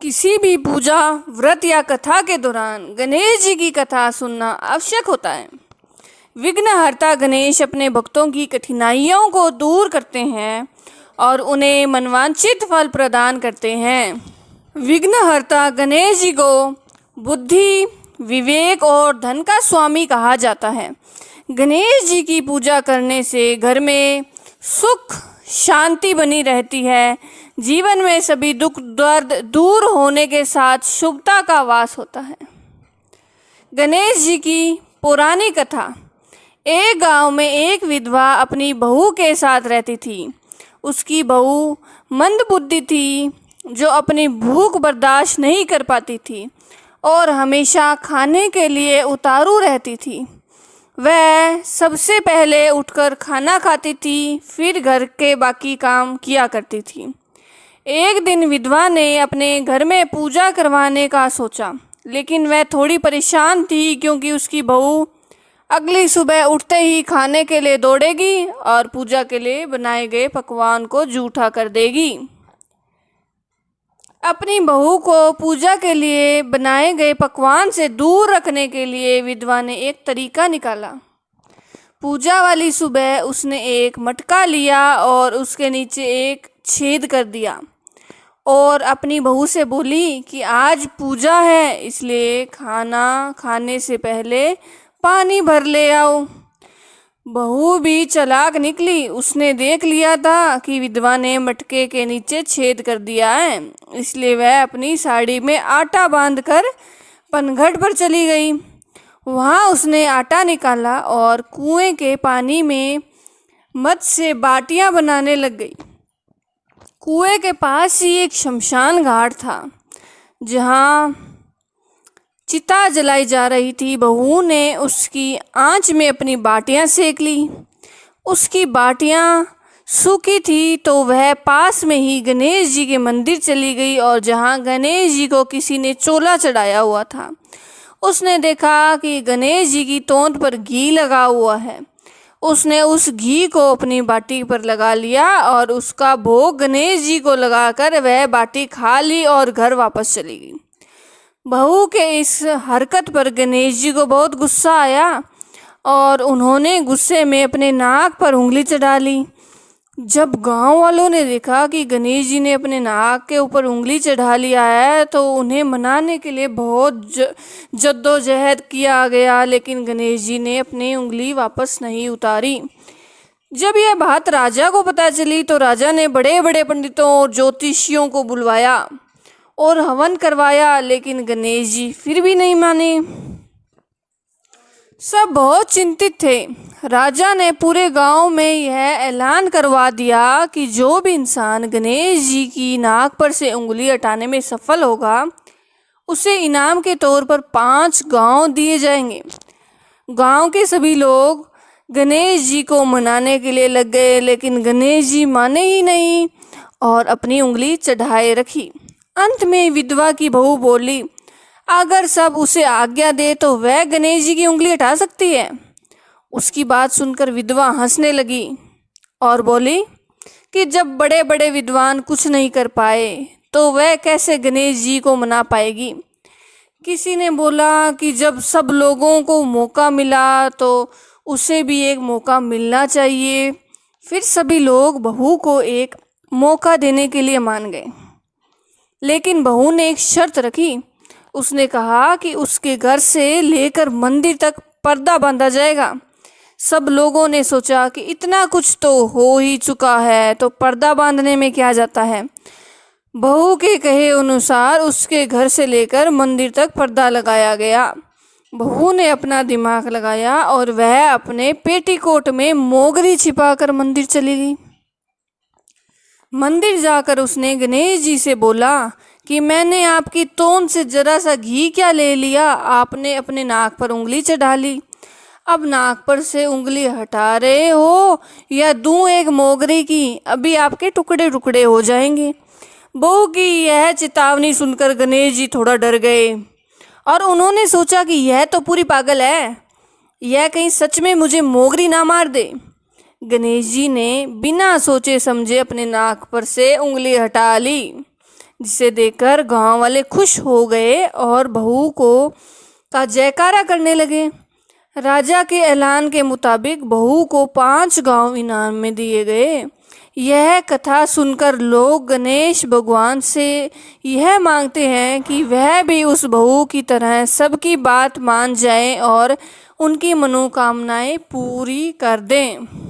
किसी भी पूजा, व्रत या कथा के दौरान गणेश जी की कथा सुनना आवश्यक होता है। विघ्नहर्ता गणेश अपने भक्तों की कठिनाइयों को दूर करते हैं और उन्हें मनवांछित फल प्रदान करते हैं। विघ्नहर्ता गणेश जी को बुद्धि, विवेक और धन का स्वामी कहा जाता है। गणेश जी की पूजा करने से घर में सुख शांति बनी रहती है। जीवन में सभी दुख दर्द दूर होने के साथ शुभता का वास होता है। गणेश जी की पौराणिक कथा। एक गांव में एक विधवा अपनी बहू के साथ रहती थी। उसकी बहू मंदबुद्धि थी, जो अपनी भूख बर्दाश्त नहीं कर पाती थी और हमेशा खाने के लिए उतारू रहती थी। वह सबसे पहले उठकर खाना खाती थी, फिर घर के बाकी काम किया करती थी। एक दिन विधवा ने अपने घर में पूजा करवाने का सोचा, लेकिन वह थोड़ी परेशान थी क्योंकि उसकी बहू अगली सुबह उठते ही खाने के लिए दौड़ेगी और पूजा के लिए बनाए गए पकवान को जूठा कर देगी। अपनी बहू को पूजा के लिए बनाए गए पकवान से दूर रखने के लिए विधवा ने एक तरीका निकाला। पूजा वाली सुबह उसने एक मटका लिया और उसके नीचे एक छेद कर दिया और अपनी बहू से बोली कि आज पूजा है, इसलिए खाना खाने से पहले पानी भर ले आओ। बहू भी चालाक निकली। उसने देख लिया था कि विधवा ने मटके के नीचे छेद कर दिया है, इसलिए वह अपनी साड़ी में आटा बांधकर पनघट पर चली गई। वहाँ उसने आटा निकाला और कुएं के पानी में मध से बाटियां बनाने लग गई। कुएं के पास ही एक शमशान घाट था, जहाँ चिता जलाई जा रही थी। बहू ने उसकी आंच में अपनी बाटियां सेक ली। उसकी बाटियां सूखी थी तो वह पास में ही गणेश जी के मंदिर चली गई और जहां गणेश जी को किसी ने चोला चढ़ाया हुआ था, उसने देखा कि गणेश जी की तोंद पर घी लगा हुआ है। उसने उस घी को अपनी बाटी पर लगा लिया और उसका भोग गणेश जी को लगाकर वह बाटी खा ली और घर वापस चली गई। बहू के इस हरकत पर गणेश जी को बहुत गुस्सा आया और उन्होंने गुस्से में अपने नाक पर उंगली चढ़ा ली। जब गांव वालों ने देखा कि गणेश जी ने अपने नाक के ऊपर उंगली चढ़ा लिया है, तो उन्हें मनाने के लिए बहुत जद्दोजहद किया गया, लेकिन गणेश जी ने अपनी उंगली वापस नहीं उतारी। जब यह बात राजा को पता चली तो राजा ने बड़े बड़े पंडितों और ज्योतिषियों को बुलवाया और हवन करवाया, लेकिन गणेश जी फिर भी नहीं माने। सब बहुत चिंतित थे। राजा ने पूरे गांव में यह ऐलान करवा दिया कि जो भी इंसान गणेश जी की नाक पर से उंगली हटाने में सफल होगा, उसे इनाम के तौर पर 5 गांव दिए जाएंगे। गांव के सभी लोग गणेश जी को मनाने के लिए लग गए, लेकिन गणेश जी माने ही नहीं और अपनी उंगली चढ़ाए रखी। अंत में विधवा की बहू बोली, अगर सब उसे आज्ञा दे तो वह गणेश जी की उंगली हटा सकती है। उसकी बात सुनकर विधवा हंसने लगी और बोली कि जब बड़े बड़े विद्वान कुछ नहीं कर पाए तो वह कैसे गणेश जी को मना पाएगी। किसी ने बोला कि जब सब लोगों को मौका मिला तो उसे भी एक मौका मिलना चाहिए। फिर सभी लोग बहू को एक मौका देने के लिए मान गए, लेकिन बहू ने एक शर्त रखी। उसने कहा कि उसके घर से लेकर मंदिर तक पर्दा बांधा जाएगा। सब लोगों ने सोचा कि इतना कुछ तो हो ही चुका है, तो पर्दा बांधने में क्या जाता है। बहू के कहे अनुसार उसके घर से लेकर मंदिर तक पर्दा लगाया गया। बहू ने अपना दिमाग लगाया और वह अपने पेटीकोट में मोगरी छिपाकर मंदिर चली गई। मंदिर जाकर उसने गणेश जी से बोला कि मैंने आपकी तोंद से जरा सा घी क्या ले लिया, आपने अपने नाक पर उंगली चढ़ा ली। अब नाक पर से उंगली हटा रहे हो या दूं एक मोगरे की, अभी आपके टुकड़े टुकड़े हो जाएंगे। बहू की यह चेतावनी सुनकर गणेश जी थोड़ा डर गए और उन्होंने सोचा कि यह तो पूरी पागल है, यह कहीं सच में मुझे मोगरी ना मार दे। गणेश जी ने बिना सोचे समझे अपने नाक पर से उंगली हटा ली। जिसे देखकर गांव वाले खुश हो गए और बहू को का जयकारा करने लगे। राजा के ऐलान के मुताबिक बहू को 5 गांव इनाम में दिए गए। यह कथा सुनकर लोग गणेश भगवान से यह मांगते हैं कि वह भी उस बहू की तरह सबकी बात मान जाए और उनकी मनोकामनाएं पूरी कर दें।